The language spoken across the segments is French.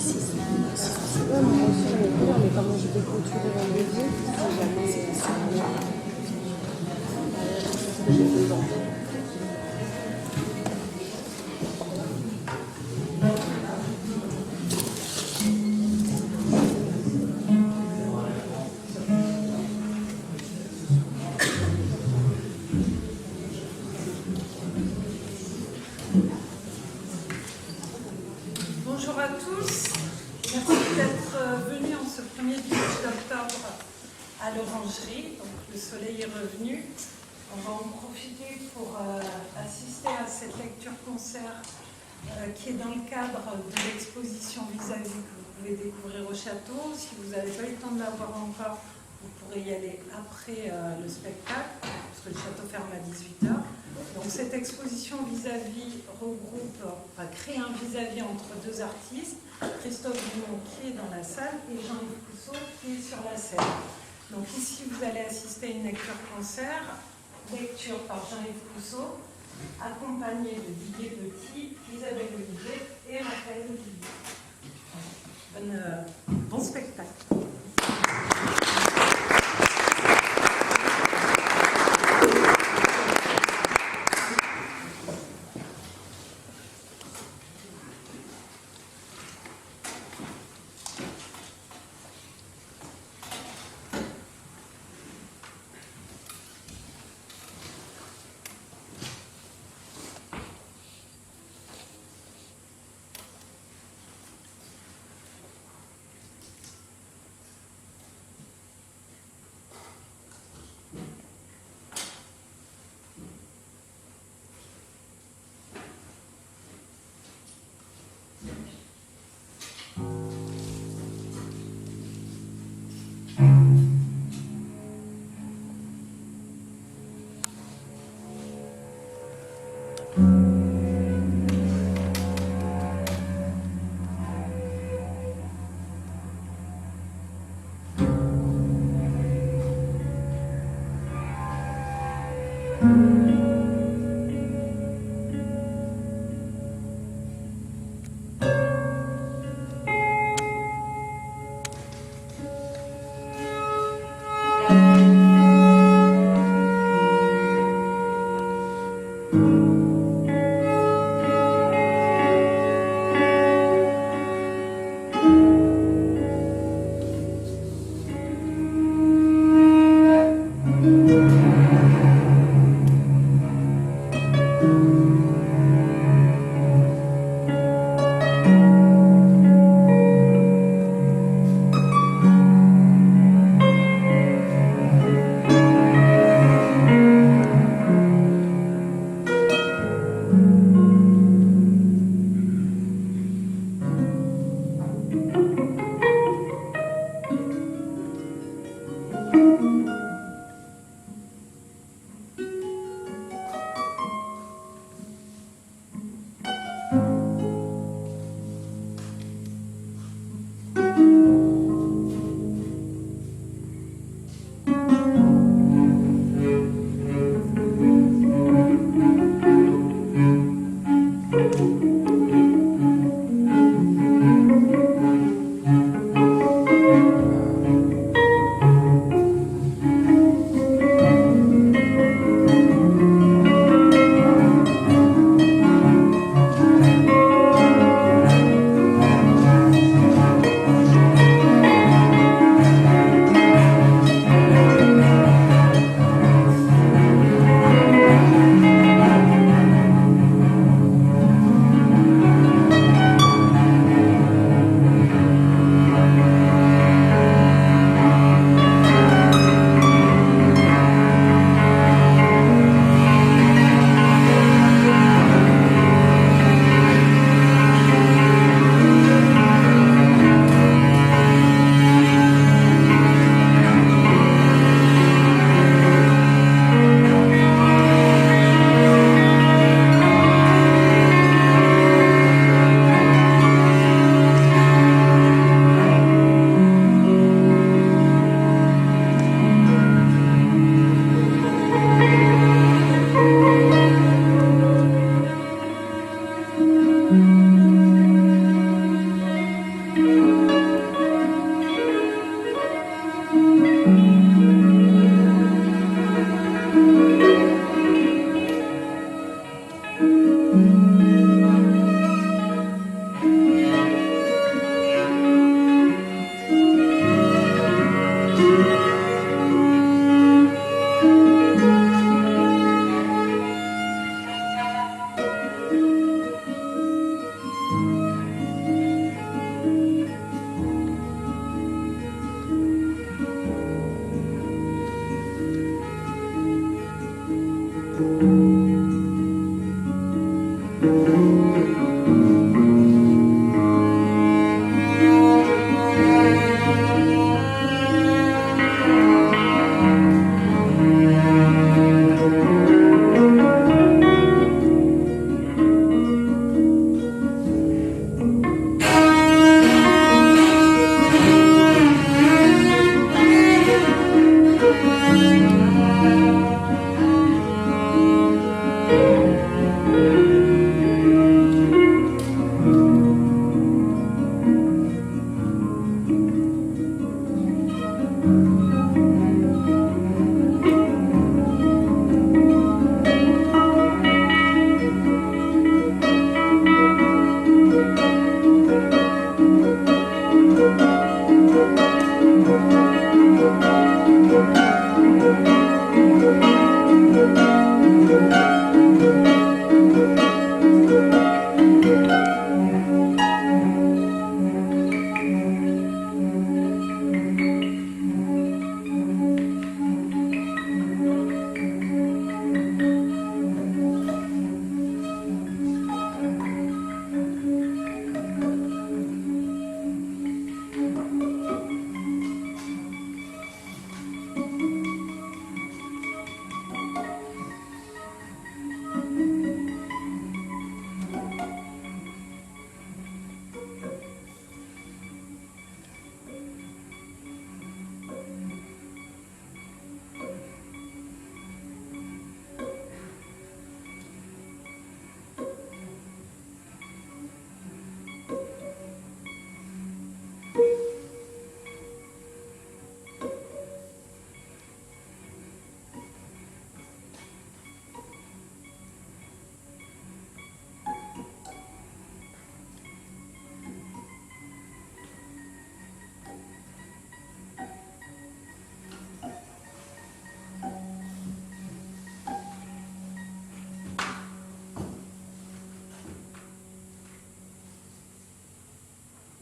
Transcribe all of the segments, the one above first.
Ouais, moi aussi, j'en ai couleur, mais comment je vais clôturer la maison, si jamais c'est moi. C'est ce que j'ai besoin. Bonjour à tous, merci d'être venus en ce premier dimanche d'octobre à l'Orangerie. Donc le soleil est revenu. On va en profiter pour assister à cette lecture-concert qui est dans le cadre de l'exposition vis-à-vis que vous pouvez découvrir au château. Si vous n'avez pas eu le temps de la voir encore, vous pourrez y aller après le spectacle, parce que le château ferme à 18h. Donc cette exposition vis-à-vis crée un vis-à-vis entre deux artistes, Christophe Dumont qui est dans la salle et Jean-Yves Cousseau qui est sur la scène. Donc ici vous allez assister à une lecture-concert, lecture par Jean-Yves Cousseau, accompagné de Didier Petit, Isabelle Olivier et Raphaël Olivier. Bon spectacle.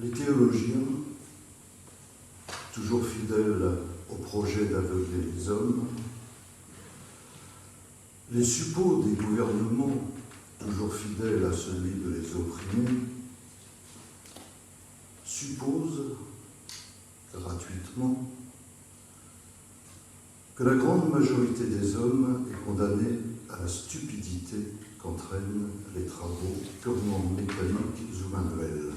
Les théologiens, toujours fidèles au projet d'aveugler les hommes, les suppôts des gouvernements, toujours fidèles à celui de les opprimer, supposent gratuitement que la grande majorité des hommes est condamnée à la stupidité qu'entraînent les travaux purement mécaniques ou manuels.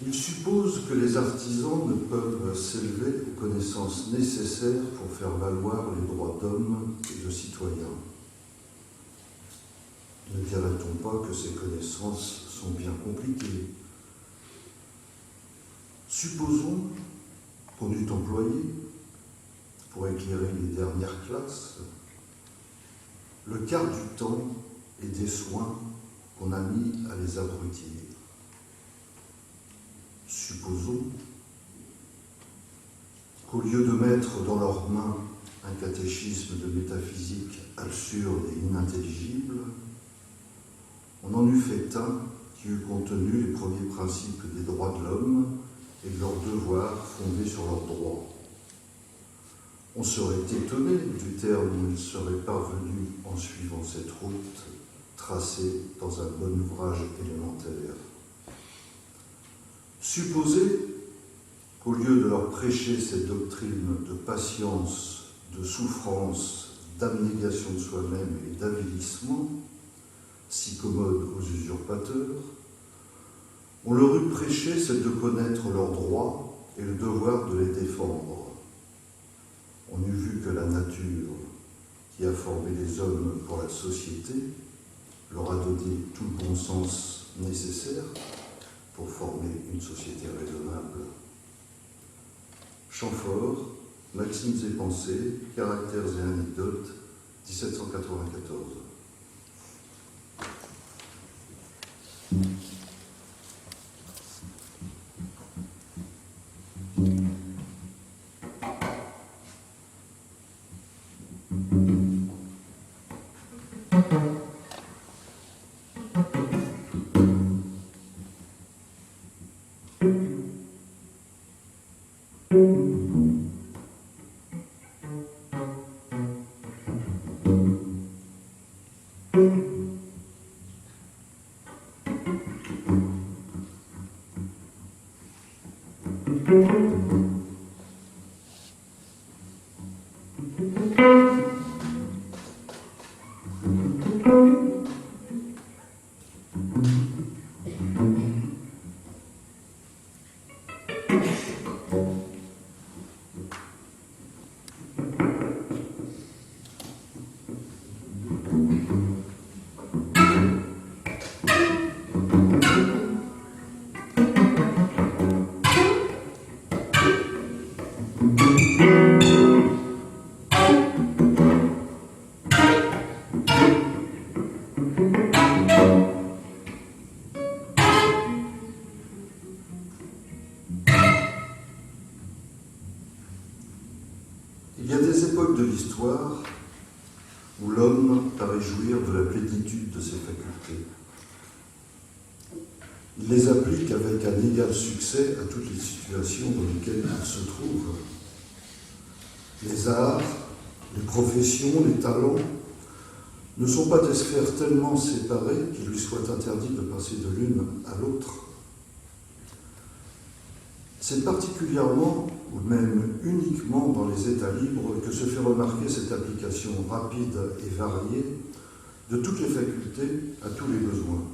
Ils supposent que les artisans ne peuvent s'élever aux connaissances nécessaires pour faire valoir les droits d'hommes et de citoyens. Ne dirait-on pas que ces connaissances sont bien compliquées? Supposons qu'on eût employé, pour éclairer les dernières classes, le quart du temps et des soins qu'on a mis à les abrutir. Supposons qu'au lieu de mettre dans leurs mains un catéchisme de métaphysique absurde et inintelligible, on en eût fait un qui eût contenu les premiers principes des droits de l'homme et de leurs devoirs fondés sur leurs droits. On serait étonné du terme où il serait parvenu en suivant cette route tracée dans un bon ouvrage élémentaire. Supposez qu'au lieu de leur prêcher cette doctrine de patience, de souffrance, d'abnégation de soi-même et d'avilissement, si commode aux usurpateurs, on leur eût prêché celle de connaître leurs droits et le devoir de les défendre. On eût vu que la nature, qui a formé les hommes pour la société, leur a donné tout le bon sens nécessaire pour former une société raisonnable. Chamfort, Maximes et pensées, caractères et anecdotes, 1794. Il y a des époques de l'histoire où l'homme paraît jouir de la plénitude de ses facultés. Il les applique avec un égal succès à toutes les situations dans lesquelles il se trouve. Les arts, les professions, les talents ne sont pas des sphères tellement séparées qu'il lui soit interdit de passer de l'une à l'autre. C'est particulièrement, ou même uniquement dans les États libres, que se fait remarquer cette application rapide et variée de toutes les facultés à tous les besoins.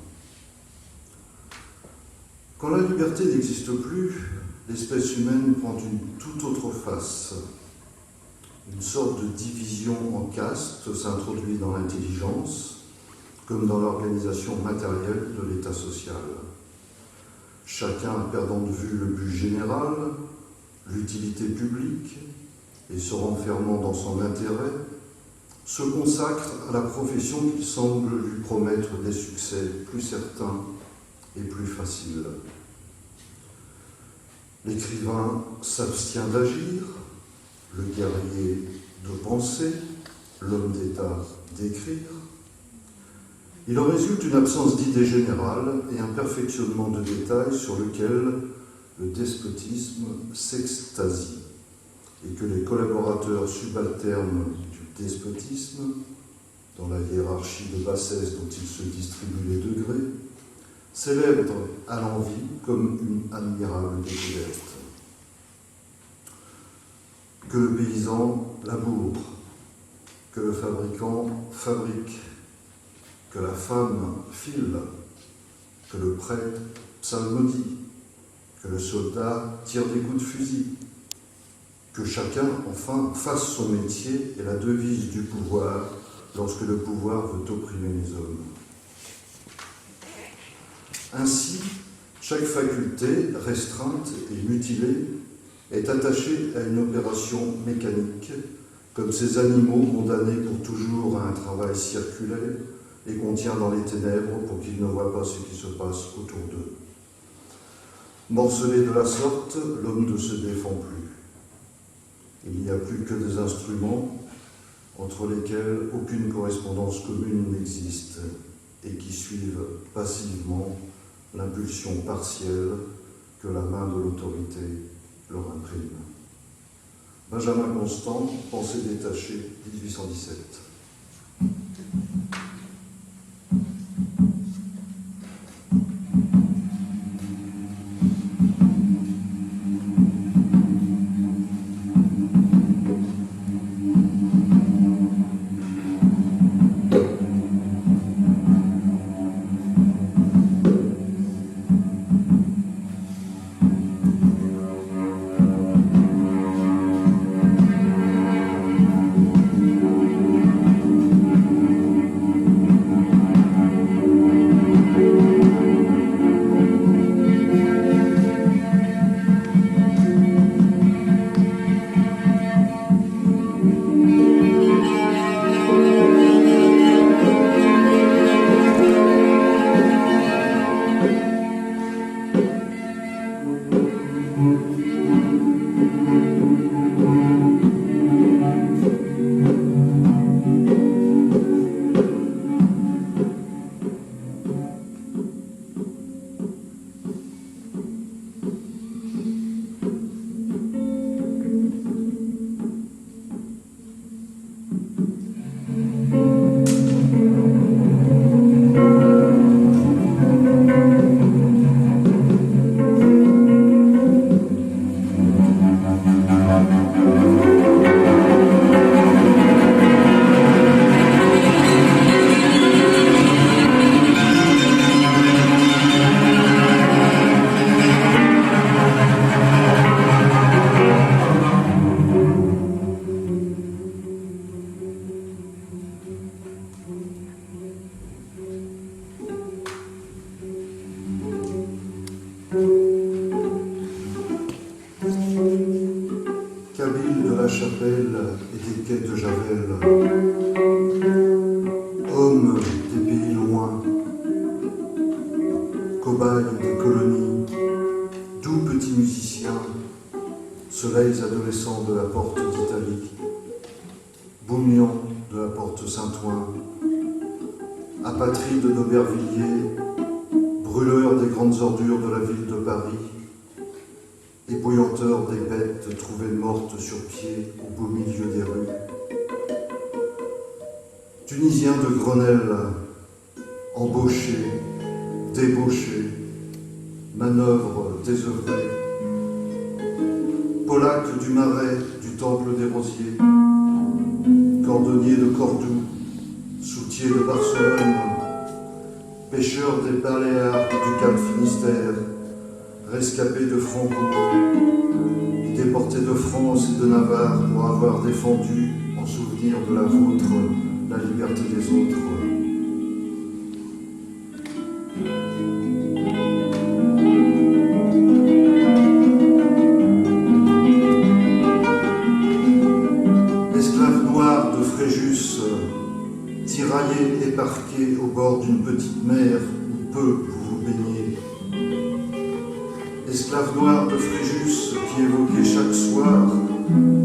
Quand la liberté n'existe plus, l'espèce humaine prend une toute autre face. Une sorte de division en castes s'introduit dans l'intelligence, comme dans l'organisation matérielle de l'État social. Chacun perdant de vue le but général, l'utilité publique, et se renfermant dans son intérêt, se consacre à la profession qui semble lui promettre des succès plus certains et plus faciles. L'écrivain s'abstient d'agir, le guerrier de penser, l'homme d'État d'écrire, Il en résulte une absence d'idée générale et un perfectionnement de détails sur lequel le despotisme s'extasie, et que les collaborateurs subalternes du despotisme, dans la hiérarchie de bassesse dont il se distribue les degrés, célèbrent à l'envi comme une admirable découverte. Que le paysan laboure, que le fabricant fabrique, que la femme file, que le prêtre psalmodie, que le soldat tire des coups de fusil, que chacun, enfin, fasse son métier est la devise du pouvoir lorsque le pouvoir veut opprimer les hommes. Ainsi, chaque faculté, restreinte et mutilée, est attachée à une opération mécanique, comme ces animaux condamnés pour toujours à un travail circulaire et qu'on tient dans les ténèbres pour qu'ils ne voient pas ce qui se passe autour d'eux. Morcelé de la sorte, l'homme ne se défend plus. Il n'y a plus que des instruments entre lesquels aucune correspondance commune n'existe et qui suivent passivement l'impulsion partielle que la main de l'autorité leur imprime. Benjamin Constant, Pensée détachée, 1817. Kabyle de la Chapelle et des quais de Javel, hommes des pays loin, cobayes des colonies, doux petits musiciens, soleils adolescents de la porte d'Italie, boumians de la porte Saint-Ouen, apatrides d'Aubervilliers, brûleurs des grandes ordures de la ville de Paris, ébouillanteurs des bêtes trouvées mortes sur pied au beau milieu des rues, Tunisiens de Grenelle, embauchés, débauchés, manœuvres désœuvrées, Polacs du Marais, du Temple des Rosiers, cordonniers de Cordoue, soutiers de Barcelone, pêcheurs des Baléares du Cap Finistère, rescapés de Francourt, déportés de France et de Navarre pour avoir défendu, en souvenir de la vôtre, la liberté des autres. Esclaves noirs de Fréjus, tiraillés et parqués au bord d'une petite mer où peu vous vous baignez. Esclaves noirs de Fréjus qui évoquaient chaque soir,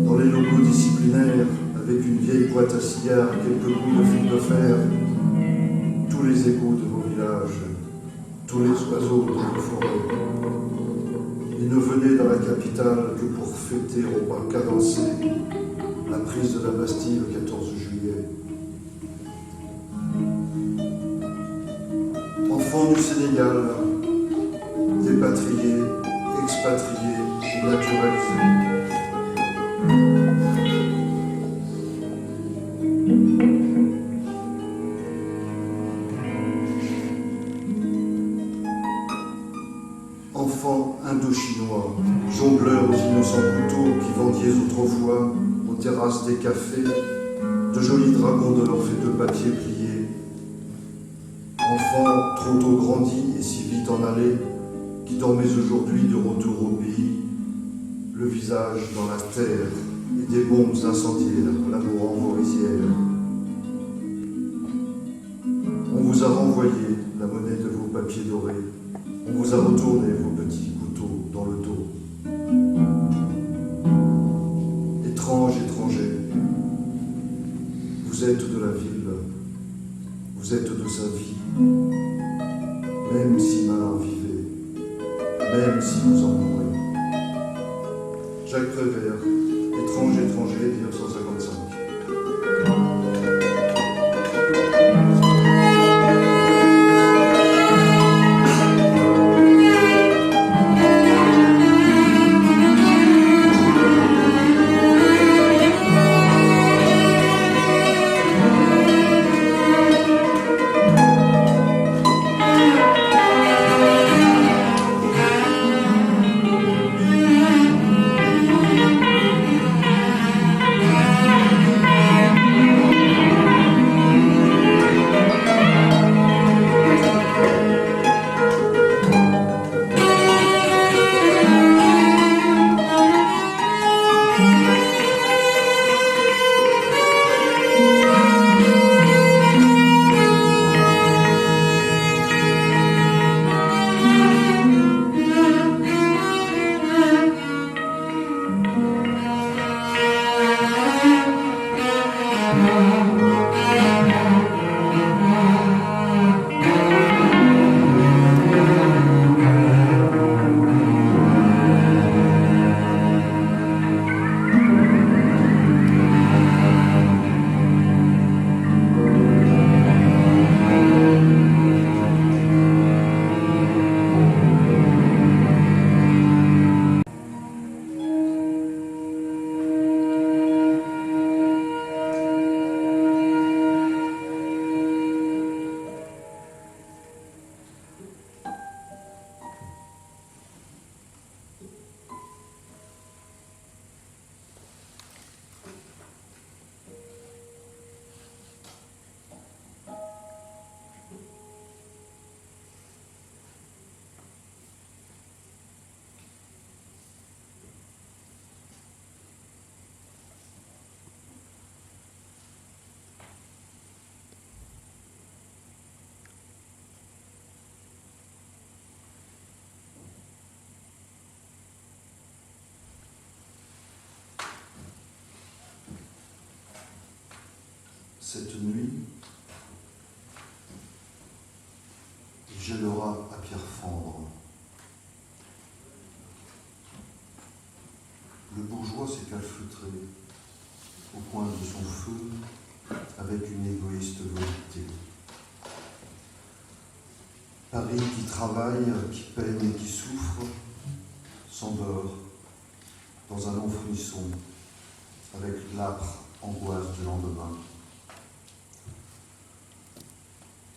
dans les locaux disciplinaires, avec une vieille boîte à cigares et quelques bouts de fil de fer, tous tous les égouts de vos villages, tous les oiseaux de vos forêts. Ils ne venaient dans la capitale que pour fêter au pas cadencé la prise de la Bastille le 14 juillet. Enfants du Sénégal, dépatriés, expatriés et naturalisés. Enfants indo-chinois, jongleurs aux innocents couteaux qui vendiez autrefois aux terrasses des cafés, de jolis dragons d'or faits de papier plié. Enfants trop tôt grandis et si vite en allés, qui dormez aujourd'hui de retour au pays, le visage dans la terre et des bombes incendiaires, l'amour en vos rizières. On vous a renvoyé la monnaie de vos papiers dorés, on vous a retourné vos petits couteaux dans le dos. Étrange, étranger, vous êtes de la ville, vous êtes de sa vie, même si mal en vivez, même si vous en mourrez. Jacques Prévert, Étrange, étranger, 1955. Cette nuit, il gèlera à pierre fendre. Le bourgeois s'est calfeutré au coin de son feu avec une égoïste volonté. Paris qui travaille, qui peine et qui souffre, s'endort dans un long frisson avec l'âpre angoisse du lendemain.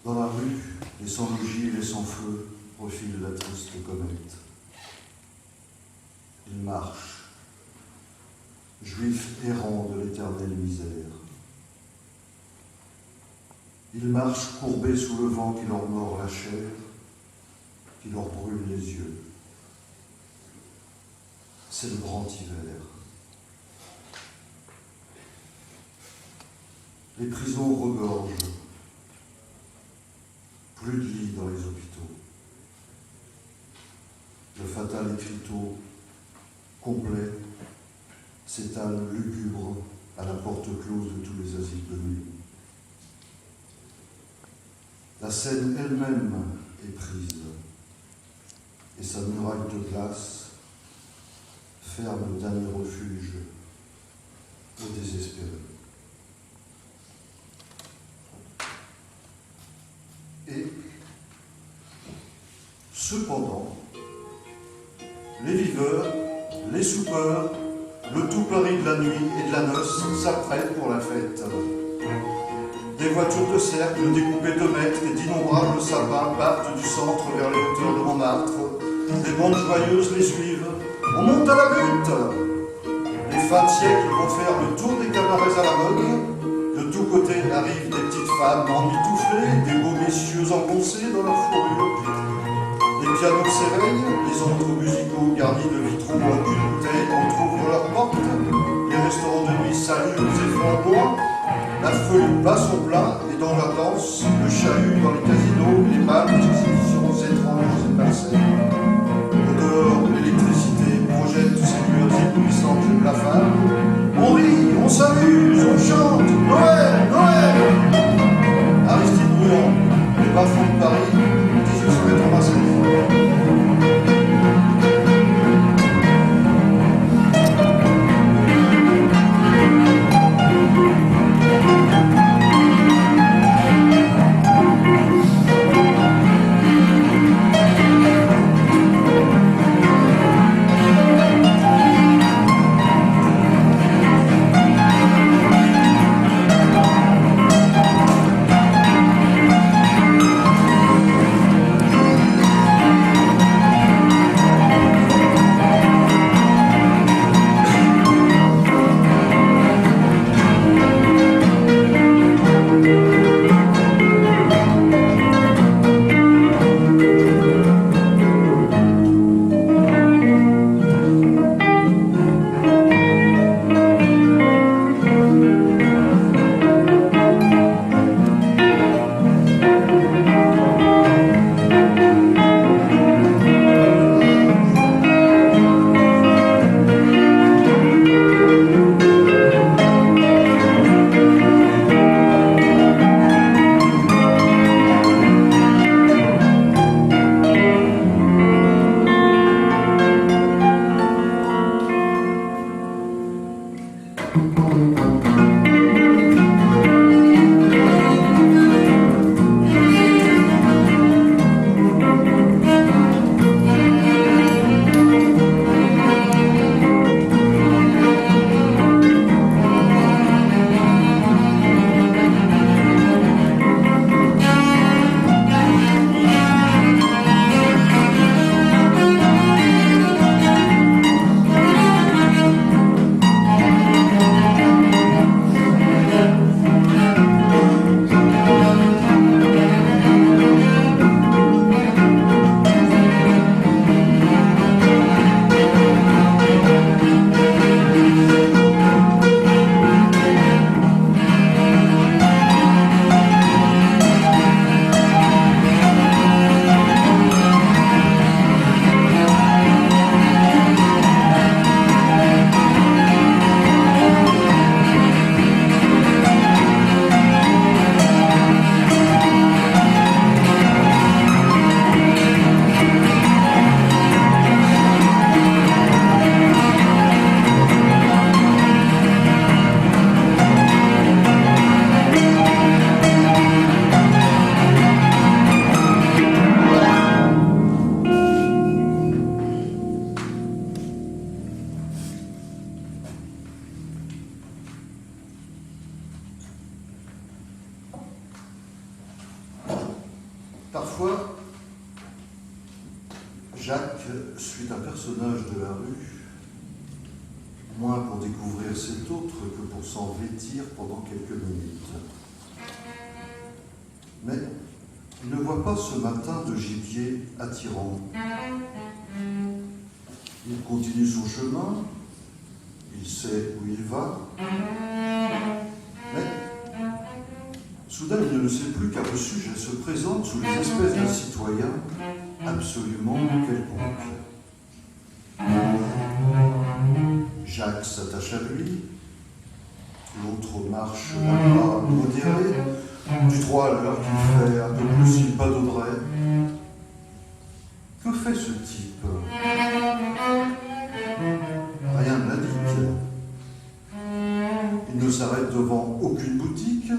Dans la rue, les sans-logis et les sans-feu profilent la triste comète. Ils marchent, juifs errants de l'éternelle misère. Ils marchent courbés sous le vent qui leur mord la chair, qui leur brûle les yeux. C'est le grand hiver. Les prisons regorgent. Plus de lits dans les hôpitaux. Le fatal écriteau, complet, s'étale lugubre à la porte close de tous les asiles de nuit. La Seine elle-même est prise, et sa muraille de glace ferme le dernier refuge aux désespérés. Et, cependant, les viveurs, les soupeurs, le tout Paris de la nuit et de la noce s'apprêtent pour la fête. Des voitures de cercle découpées de mètres et d'innombrables sapins partent du centre vers les hauteurs de Montmartre. Des bandes joyeuses les suivent. On monte à la butte. Les fins de siècle vont faire le tour des cabarets à la mode. De tous côtés arrivent des petites femmes emmitouflées, des beaux messieurs engoncés dans leur fourrure. Les pianos s'éveillent, les endroits musicaux garnis de vitraux en cul de bouteille entr'ouvrent leurs portes. Les restaurants de nuit saluent et flamboient. La folie bat son plein et dans la danse, le chahut dans les casinos, les bals, les exhibitions étranges et malsaines. Au dehors, l'électricité projette ses lueurs éblouissantes et blafardes. On rit, on s'amuse, on chante, Noël, Noël. Aristide Bruand, les bas-fonds de Paris, 1896. Parfois, Jacques suit un personnage de la rue, moins pour découvrir cet autre que pour s'en vêtir pendant quelques minutes. Mais il ne voit pas ce matin de gibier attirant. Il continue son chemin, il sait où il va, mais soudain il ne sait plus qu'un sujet se présente sous les espèces d'un citoyen absolument quelconque. Jacques s'attache à lui, l'autre marche d'un pas modéré, Du 3 à l'heure qu'il fait, un peu plus il pas d'Audrey. Que fait ce type? Rien ne l'indique. Il ne s'arrête devant aucune boutique.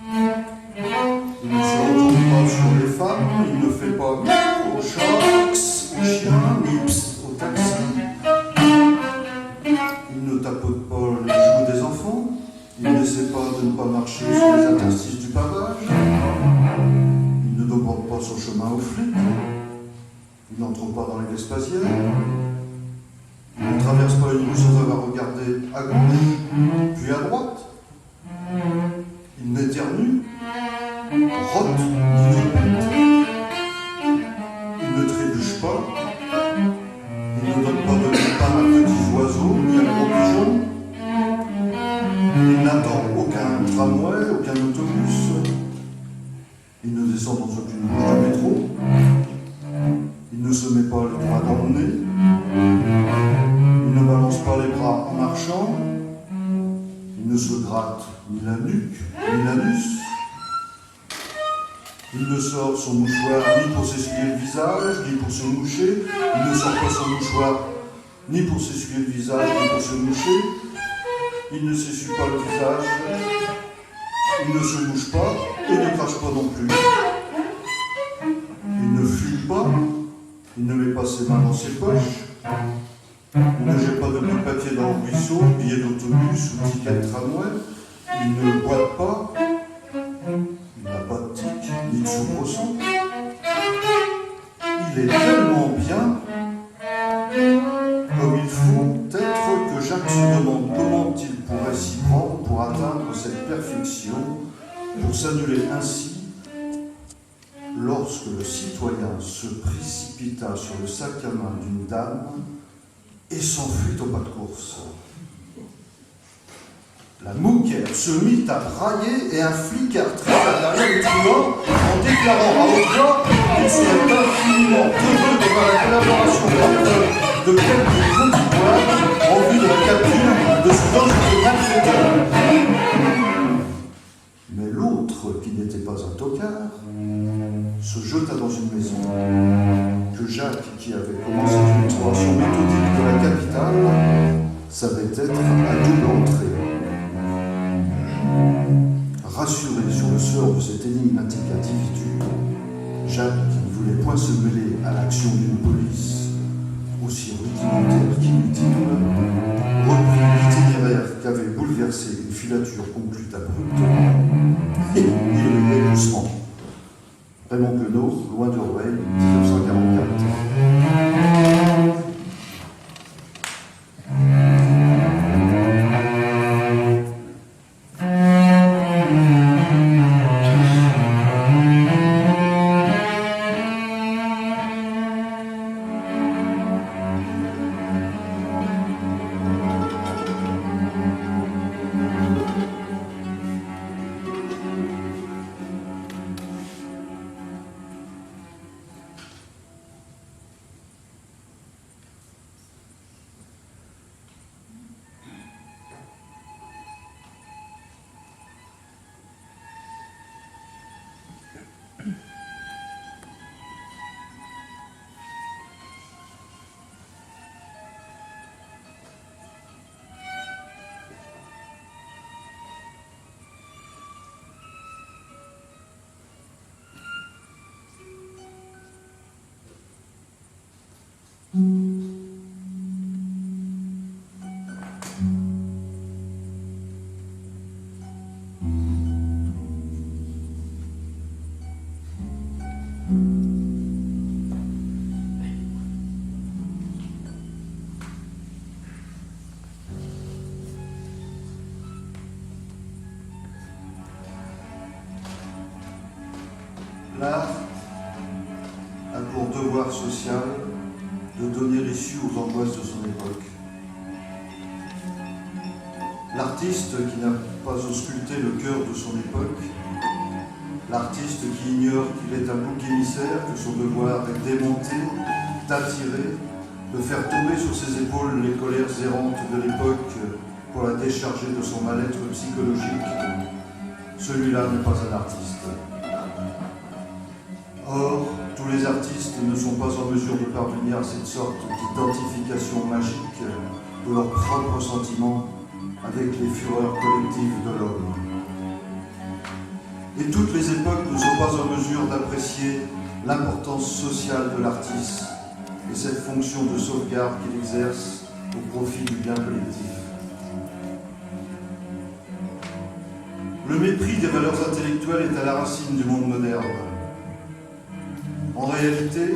Il ne se retourne pas sur les femmes. Il ne fait pas miaou au chat, x au chien, ni ps au taxi. Il ne tapote pas les joues des enfants. Il n'essaie pas de ne pas marcher sur les interstices du pavage. Il ne demande pas son chemin aux flics. Il n'entre pas dans les Vespasiennes. Il ne traverse pas une rue sans avoir regardé à gauche, puis à droite. Il n'éternue, rote, ni ne pète. Il ne trébuche pas. Il ne donne pas de pain à petits oiseaux, ni à gros pigeons. Il n'attend aucun tramway, aucun autobus. Il ne descend dans aucune bouche de métro. Il ne se met pas les doigts dans le nez. Il ne balance pas les bras en marchant. Il ne se gratte ni la nuque, ni l'anus. Il ne sort son mouchoir ni pour s'essuyer le visage, ni pour se moucher. Il ne sort pas son mouchoir ni pour s'essuyer le visage, ni pour se moucher. Il ne s'essuie pas le visage. Il ne se mouche pas et ne crache pas non plus. Il ne fume pas. Il ne met pas ses mains dans ses poches. Il ne jette pas de bout de papier dans le ruisseau, billet d'autobus ou ticket de tramway. Il ne boite pas. Il n'a pas de tic ni de soubresaut. Il est tellement bien comme il faut être que Jacques se demande comment il pourrait s'y prendre pour atteindre cette perfection, pour s'annuler ainsi lorsque le citoyen se précipita sur le sac à main d'une dame et s'enfuit au pas de course. La mouquère se mit à brailler et un flicard traça derrière le truand en déclarant à haute voix qu'il serait infiniment heureux d'avoir la collaboration de quelques contribuables en vue de la capture de ce dangereux malfaiteur. Mais l'autre, qui n'était pas un tocard, se jeta dans une maison que Jacques, qui avait commencé une exploration méthodique de la capitale, savait être à double entrée. Rassuré sur le sort de cet énigmatique individu, Jacques, qui ne voulait point se mêler à l'action d'une police aussi rudimentaire qu'inutile, reprit l'itinéraire qu'avait bouleversé une filature conclue abruptement, et il riait doucement. Raymond Queneau, Loin de Rueil, 1944. L'art a pour devoir social de donner l'issue aux angoisses de son époque. L'artiste qui n'a pas ausculté le cœur de son époque, l'artiste qui ignore qu'il est un bouc émissaire, que son devoir est d'émonter, d'attirer, de faire tomber sur ses épaules les colères errantes de l'époque pour la décharger de son mal-être psychologique, celui-là n'est pas un artiste. Or, tous les artistes ne sont pas en mesure de parvenir à cette sorte d'identification magique de leurs propres sentiments avec les fureurs collectives de l'homme. Et toutes les époques ne sont pas en mesure d'apprécier l'importance sociale de l'artiste et cette fonction de sauvegarde qu'il exerce au profit du bien collectif. Le mépris des valeurs intellectuelles est à la racine du monde moderne. En réalité,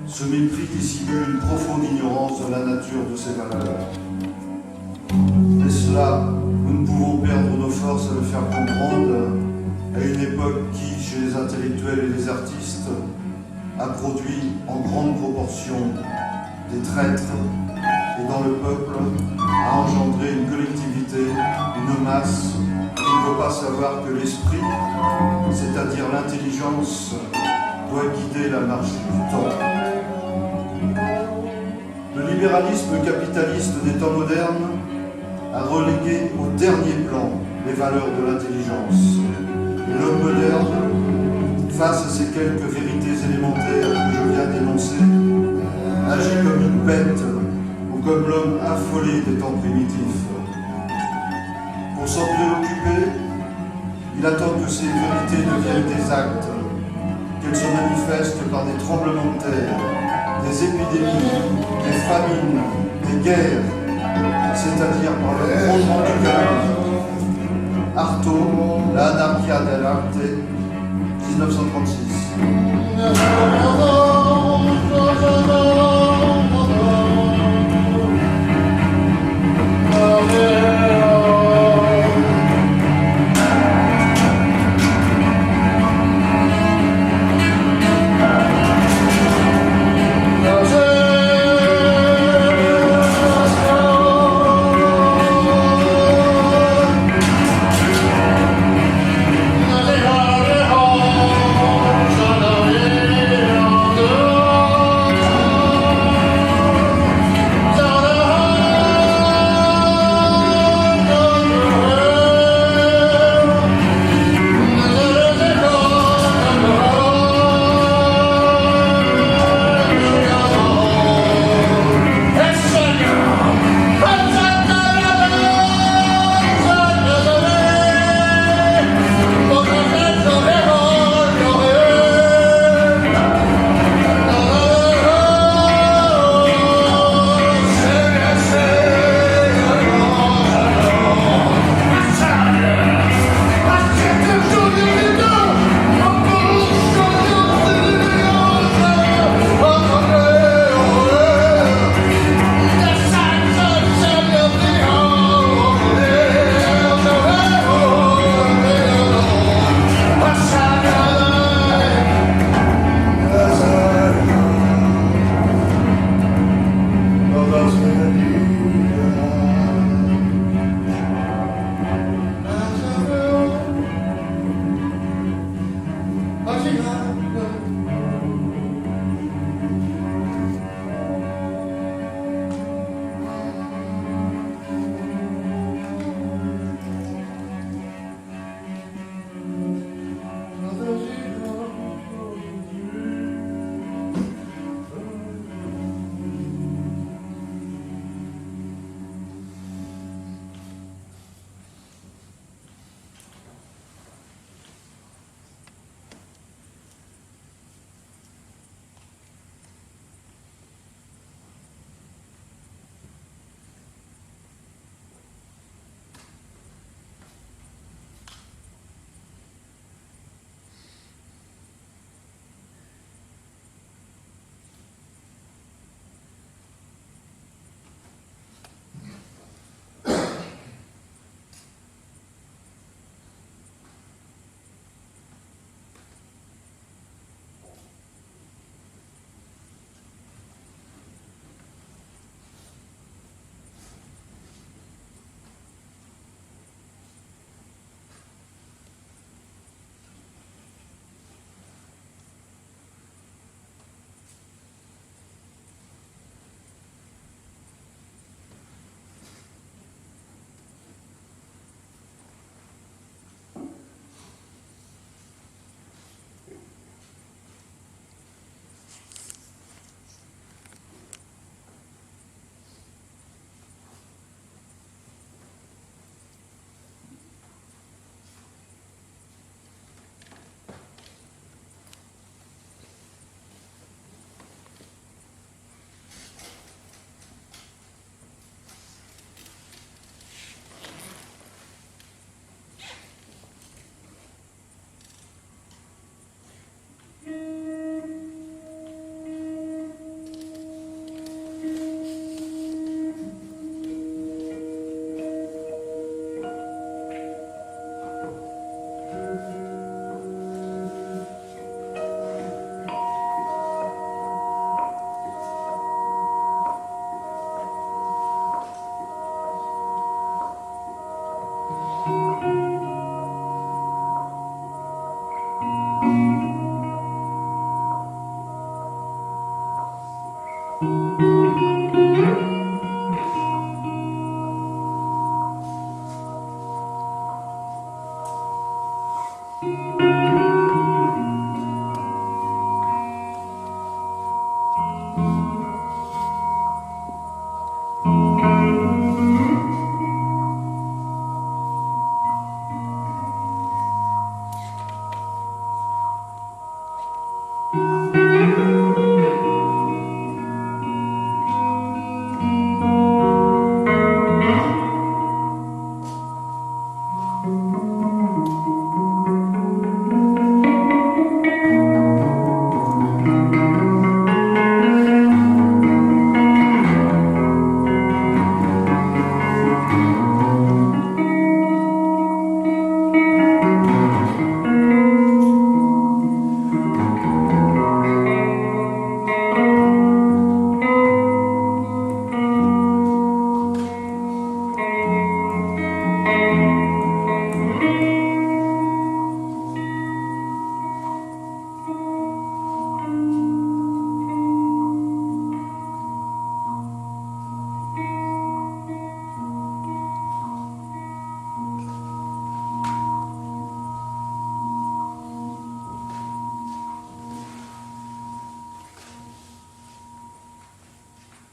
ce mépris dissimule une profonde ignorance de la nature de ces valeurs. Et cela, nous ne pouvons perdre nos forces à le faire comprendre à une époque qui, chez les intellectuels et les artistes, a produit en grande proportion des traîtres et dans le peuple a engendré une collectivité, une masse qui ne peut pas savoir que l'esprit, c'est-à-dire l'intelligence, doit guider la marche du temps. Le libéralisme capitaliste des temps modernes a relégué au dernier plan les valeurs de l'intelligence. Et l'homme moderne, face à ces quelques vérités élémentaires que je viens d'énoncer, agit comme une bête ou comme l'homme affolé des temps primitifs. Pour s'en préoccuper, il attend que ces vérités deviennent des actes, qu'elles se manifestent par des tremblements de terre, des épidémies, des famines, des guerres, c'est-à-dire par le grondement du chaos. Artaud, La Anarchia dell'arte, 1936. Shana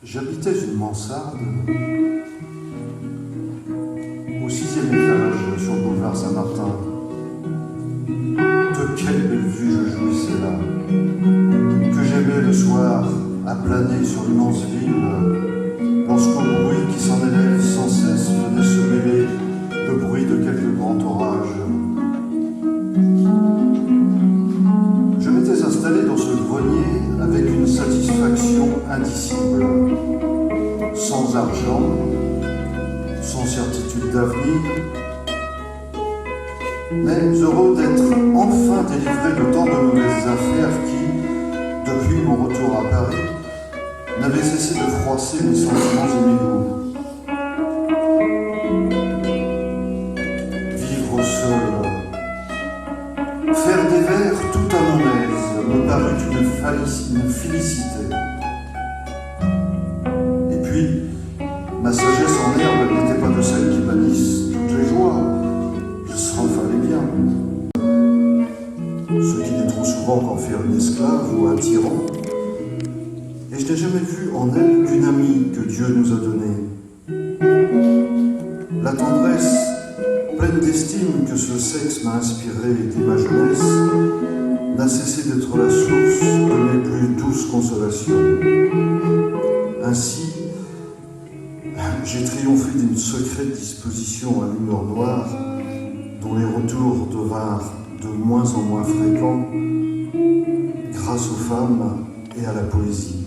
J'habitais une mansarde au 6e étage sur le boulevard Saint-Martin. De quelle belle vue je jouissais là, que j'aimais le soir à planer sur l'immense ville, lorsqu'au bruit qui s'en élève sans cesse venait se mêler le bruit de quelques grands orages. Je m'étais installé dans ce grenier avec une satisfaction indicible, sans argent, sans certitude d'avenir, mais heureux d'être enfin délivré de tant de mauvaises affaires qui, depuis mon retour à Paris, n'avaient cessé de froisser mes sentiments et mes goûts. Vivre seul, faire des vers tout à mon aise, me parut une félicité. Et puis, ma sagesse en herbe n'était pas de celles qui bannissent toutes les joies. Il s'en fallait bien. Ce qui n'est trop souvent qu'en faire une esclave ou un tyran. Et je n'ai jamais vu en elle qu'une amie que Dieu nous a donnée. La tendresse, pleine d'estime que ce sexe m'a inspirée dès ma jeunesse, n'a cessé d'être la source de mes plus douces consolations. Ainsi, j'ai triomphé d'une secrète disposition à l'humeur noire, dont les retours devinrent de moins en moins fréquents, grâce aux femmes et à la poésie.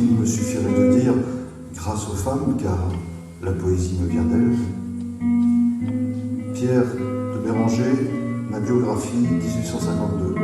Il me suffirait de dire grâce aux femmes, car la poésie me vient d'elles. Pierre de Béranger, ma biographie, 1852.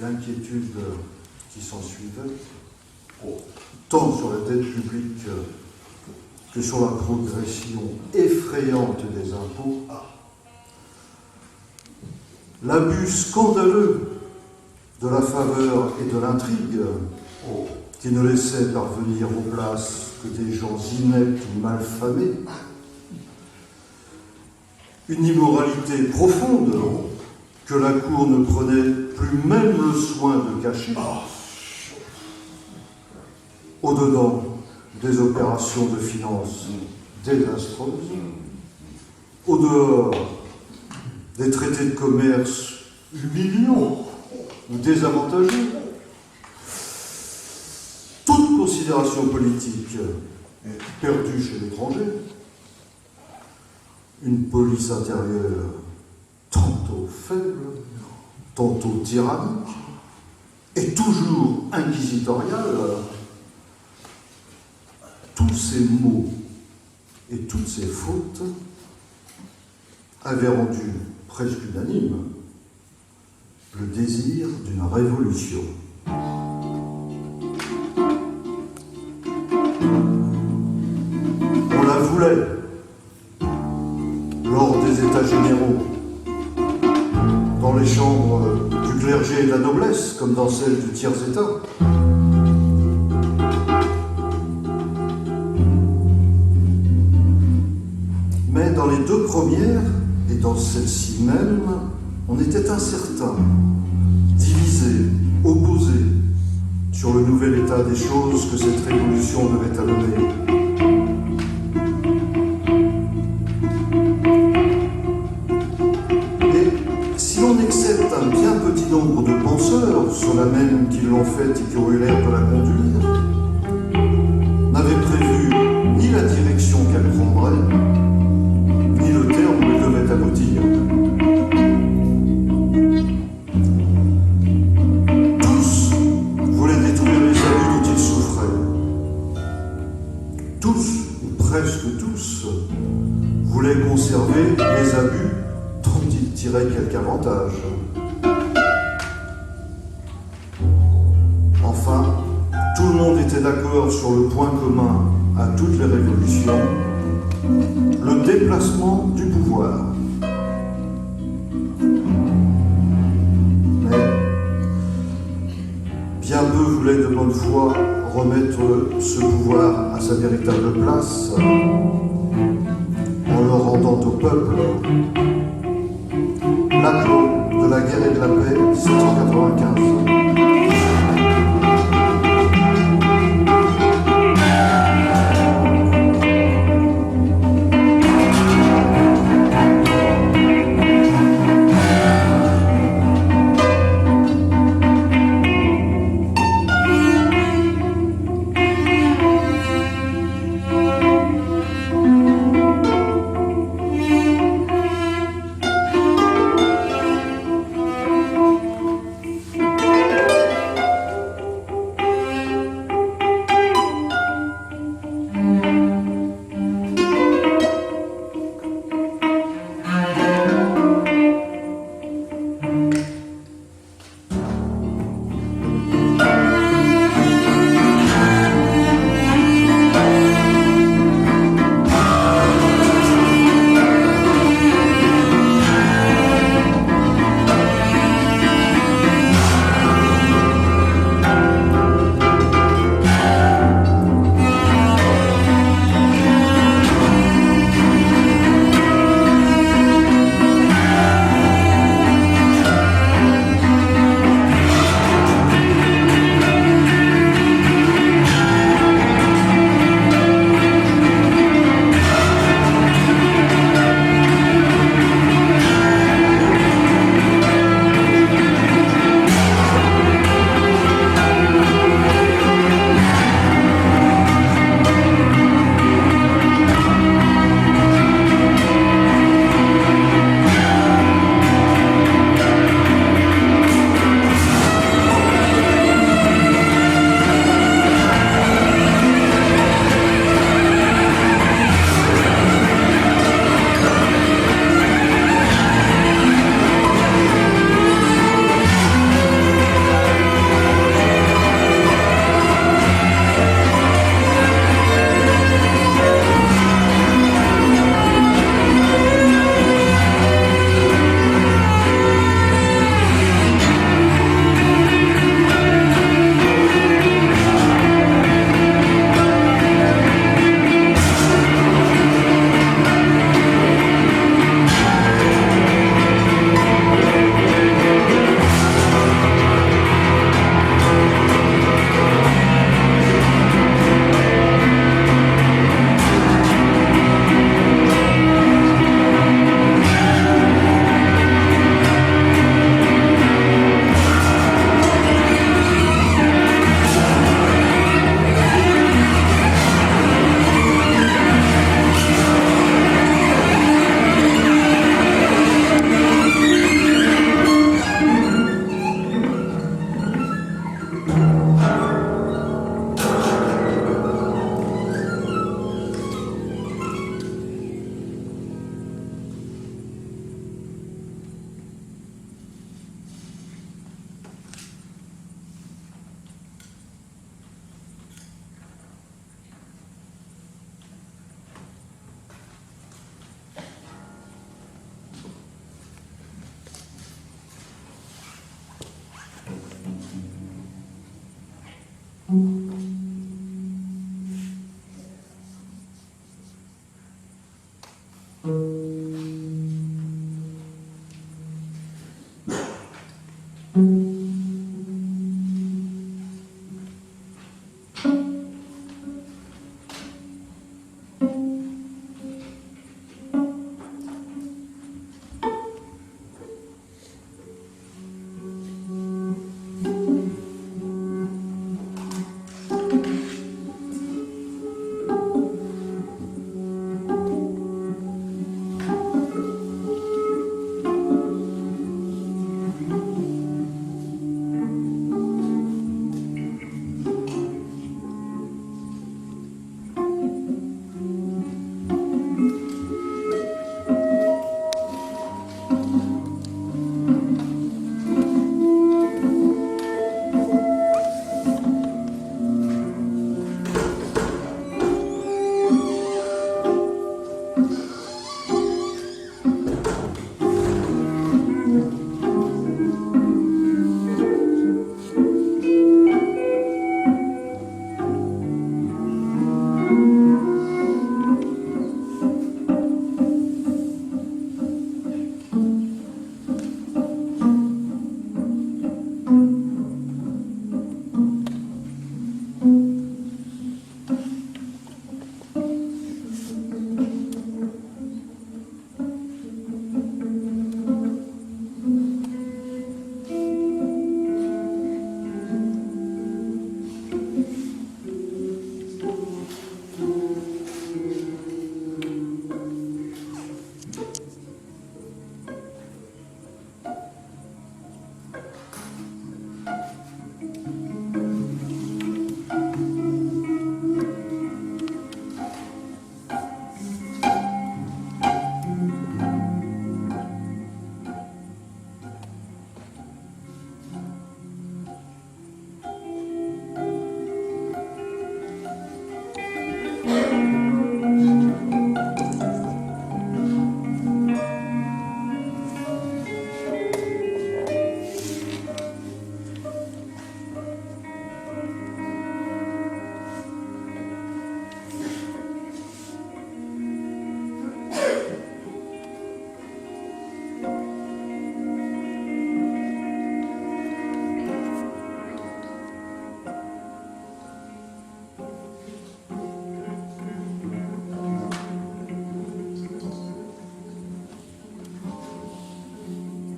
l'inquiétude qui s'ensuivait, tant sur la dette publique que sur la progression effrayante des impôts, l'abus scandaleux de la faveur et de l'intrigue qui ne laissait parvenir aux places que des gens ineptes ou malfamés, une immoralité profonde que la Cour ne prenait plus même le soin de cacher, au-dedans des opérations de finance désastreuses, au-dehors des traités de commerce humiliants ou désavantageux. Toute considération politique perdue chez l'étranger, une police intérieure tantôt faible, tantôt tyrannique, et toujours inquisitoriale, tous ces maux et toutes ces fautes avaient rendu presque unanime le désir d'une révolution. On la voulait lors des États généraux, dans les chambres du clergé et de la noblesse, comme dans celles du tiers-État. Mais dans les deux premières, et dans celle-ci même, on était incertain, divisé, opposé sur le nouvel état des choses que cette révolution devait amener. Et si l'on accepte un bien petit nombre de penseurs, ceux-là même qui l'ont faite et qui ont eu l'air de la conduire, n'avaient prévu ni la direction qu'elle prendrait, ni le terme où elle devait aboutir. Tous voulaient détruire les abus dont ils souffraient. Tous, ou presque tous, voulaient conserver les abus dont ils tiraient quelque avantage. Enfin, tout le monde était d'accord sur le point commun à toutes les révolutions, le déplacement du pouvoir. Mais bien peu voulaient de bonne foi remettre ce pouvoir à sa véritable place en le rendant au peuple. L'acte de la guerre et de la paix, 1795.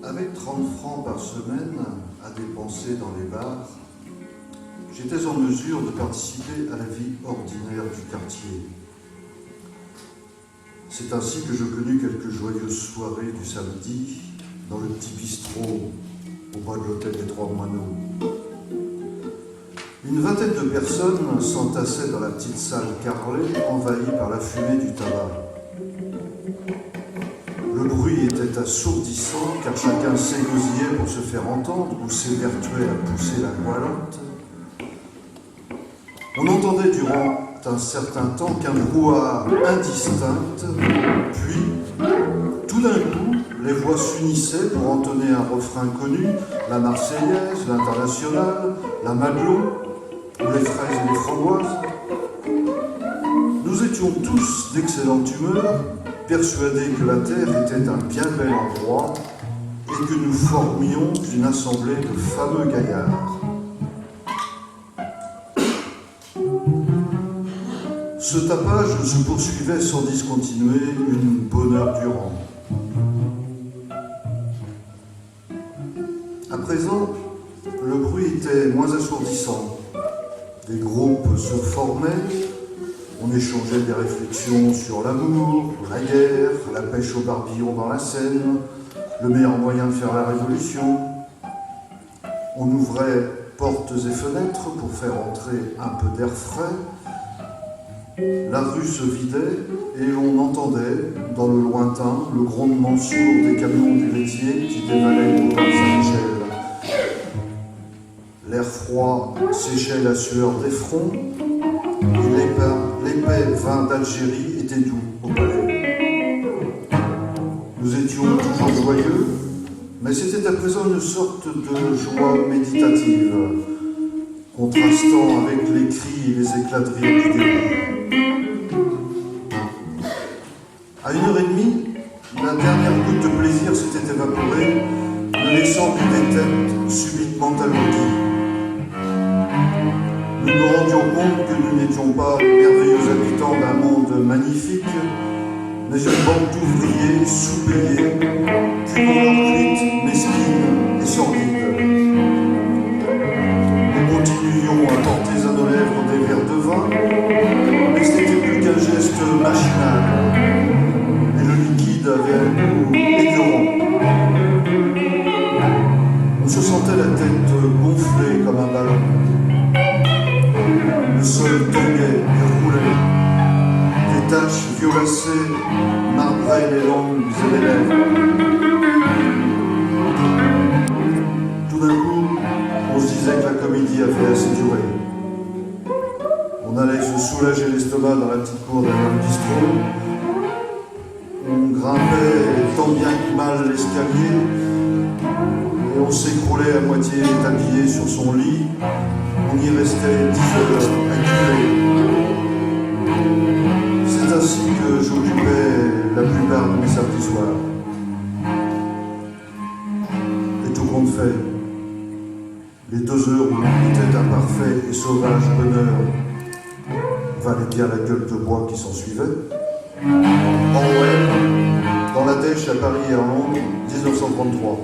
Avec 30 francs par semaine à dépenser dans les bars, j'étais en mesure de participer à la vie ordinaire du quartier. C'est ainsi que je connus quelques joyeuses soirées du samedi dans le petit bistrot au bas de l'hôtel des Trois Moineaux. Une vingtaine de personnes s'entassaient dans la petite salle carrelée, envahie par la fumée du tabac. Le bruit était assourdissant car chacun s'égosillait pour se faire entendre ou s'évertuait à pousser la voilante. On entendait durant un certain temps qu'un brouhaha indistinct, puis, tout d'un coup, les voix s'unissaient pour entonner un refrain connu, la Marseillaise, l'Internationale, la Madelon, ou les fraises et les framboises. Nous étions tous d'excellente humeur, persuadés que la Terre était un bien bel endroit et que nous formions une assemblée de fameux gaillards. Ce tapage se poursuivait sans discontinuer une bonne heure durant. À présent, le bruit était moins assourdissant. Des groupes se formaient, on échangeait des réflexions sur l'amour, la guerre, la pêche au barbillon dans la Seine, le meilleur moyen de faire la révolution. On ouvrait portes et fenêtres pour faire entrer un peu d'air frais. La rue se vidait et l'on entendait, dans le lointain, le grondement sourd des camions du laitier qui dévalaient le boulevard Saint-Michel. L'air froid séchait la sueur des fronts et l'épais vin d'Algérie était doux au palais. Nous étions toujours joyeux, mais c'était à présent une sorte de joie méditative. contrastant avec les cris et les éclats de rire du début. À 1h30, la dernière goutte de plaisir s'était évaporée, ne laissant que des têtes subitement alourdies. Nous nous rendions compte que nous n'étions pas les merveilleux habitants d'un monde magnifique, mais une bande d'ouvriers sous-payés, cumant leur cuite mesquine et sordide. Nous continuions à porter à nos lèvres des verres de vin, mais ce n'était plus qu'un geste machinal, et le liquide avait un goût écœurant. On se sentait la tête gonflée comme un ballon. Le sol tombait et roulait. Des taches violacées marbraient les langues et les lèvres. Tout d'un coup, on se disait que la comédie avait assez duré. On allait se soulager l'estomac dans la petite cour d'un bistrot. On grimpait tant bien que mal l'escalier et on s'écroulait à moitié établi sur son lit. On y restait 10 heures acculés. C'est ainsi que j'occupais la plupart de mes samedis soirs. Et tout compte fait, les 2 heures où était un parfait et sauvage bonheur valaient bien la gueule de bois qui s'ensuivait. Orwell, dans la Dèche à Paris et à Londres, 1933.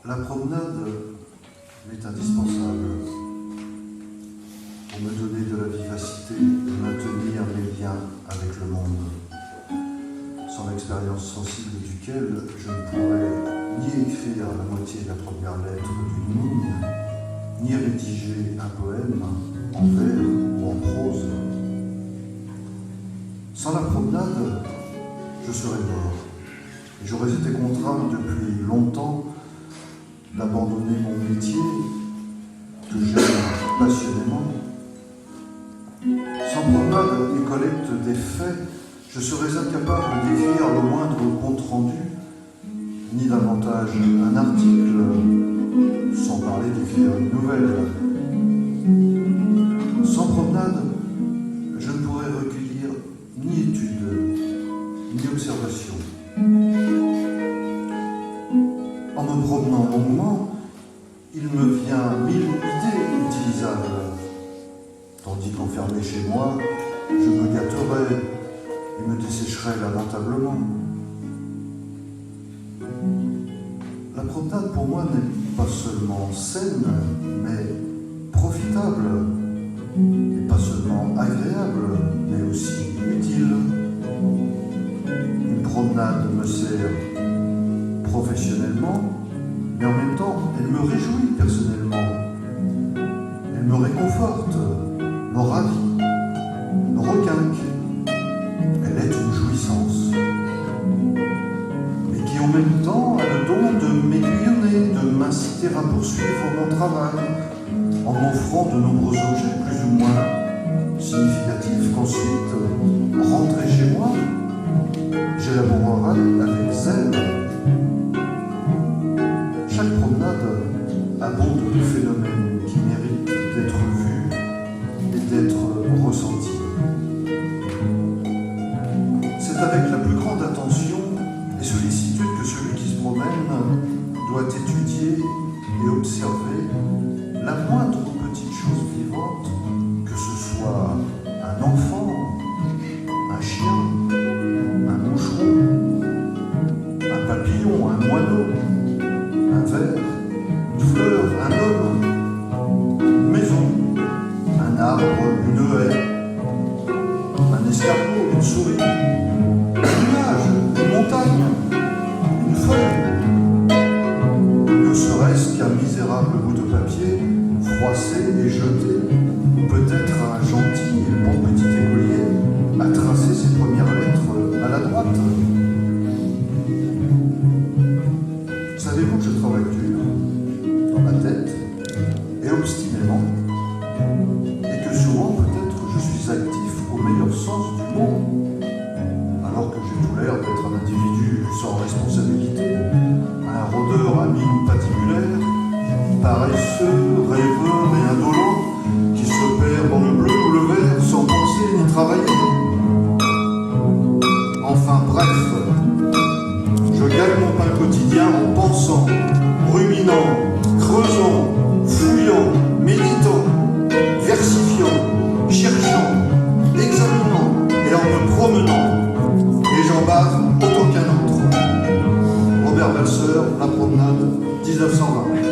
La promenade est indispensable pour me donner de la vivacité et maintenir mes liens avec le monde, sans l'expérience sensible duquel je ne pourrais ni écrire la moitié de la première lettre d'une ligne, ni rédiger un poème en vers ou en prose. Sans la promenade, je serais mort. Et j'aurais été contraint depuis longtemps d'abandonner mon métier que j'aime passionnément. Sans promenade et collecte des faits, je serais incapable d'écrire le moindre compte-rendu, ni davantage un article, sans parler d'écrire une nouvelle. Sans promenade, je ne pourrais recueillir ni études, ni observations. En me promenant longuement, il me vient 1000 idées utilisables, tandis qu'enfermé chez moi, je me gâterais et me dessécherais lamentablement. La promenade pour moi n'est pas seulement saine, mais profitable, et pas seulement agréable, mais aussi utile. Une promenade me sert professionnellement, mais en même temps, elle me réjouit personnellement. Elle me réconforte, me ravit, me requinque. Elle est une jouissance, mais qui en même temps a le don de m'aiguillonner, de m'inciter à poursuivre mon travail, en m'offrant de nombreux objets plus ou moins significatifs qu'ensuite, rentré chez moi, j'élaborerai avec zèle. Chaque promenade abonde de phénomènes qui méritent d'être vus et d'être ressentis. C'est avec la plus grande attention et sollicitude que celui qui se promène doit étudier et observer la moindre petite chose vivante, que ce soit un enfant, un chien, un moucheron, un papillon, un moineau, un verre, une fleur, un homme, une maison, un arbre, une haie, un escargot, une souris, un nuage, une montagne, une feuille, ne serait-ce qu'un misérable bout de papier froissé et jeté, ou peut-être un gentil et bon petit écolier a tracé ses premières lettres à la droite. Savez-vous que je travaille dur, dans ma tête, et obstinément, et que souvent, peut-être, je suis actif au meilleur sens du mot, alors que j'ai tout l'air d'être un individu sans responsabilité, un rôdeur à mine patibulaire, paresseux, rêveur et indolent, qui se perd dans le bleu ou le vert sans penser ni travailler. Enfin bref, je gagne mon pain quotidien en pensant, ruminant, creusant, fouillant, méditant, versifiant, cherchant, examinant et en me promenant. Et j'en bave autant qu'un autre. Robert Belser, La promenade, 1920.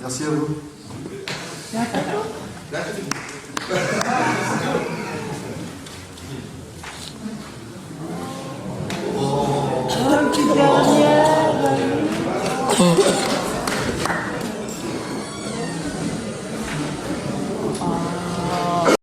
Merci à vous.